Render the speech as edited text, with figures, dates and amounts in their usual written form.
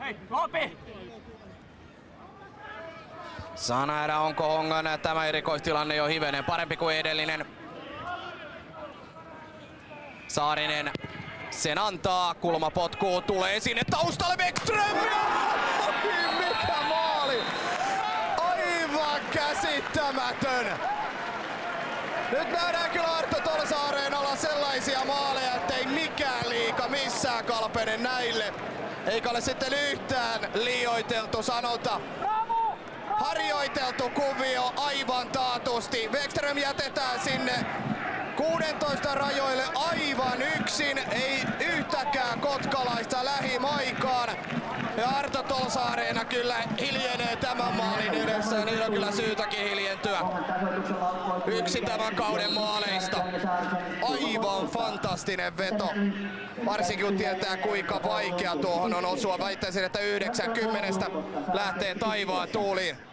Hei, Lopi! Saa nähdä, onko Hongan tämä erikoistilanne jo hivenen parempi kuin edellinen. Saarinen sen antaa, kulmapotku tulee sinne taustalle, Bäckström! Mikä maali! Aivan käsittämätön! Nyt nähdään kyllä Arto Tolsaareen alla sellaisia maaleja, ettei mikään liiga missään kalpene näille. Eikä ole sitten yhtään liioiteltu sanota. Harjoiteltu kuvio aivan taatusti. Bäckström jätetään sinne 16 rajoille aivan yksin. Ei yhtäkään kotkalaista lähimaikaan. Ja Arto Tolsaareena kyllä hiljenee tämän maalin edessä ja niillä on kyllä syytäkin hiljentyä. Yksi tämän kauden maaleista. Aivan fantastinen veto. Varsinkin kun tietää kuinka vaikea tuohon on osua. Väittäisin, että 90 lähtee taivaan tuuliin.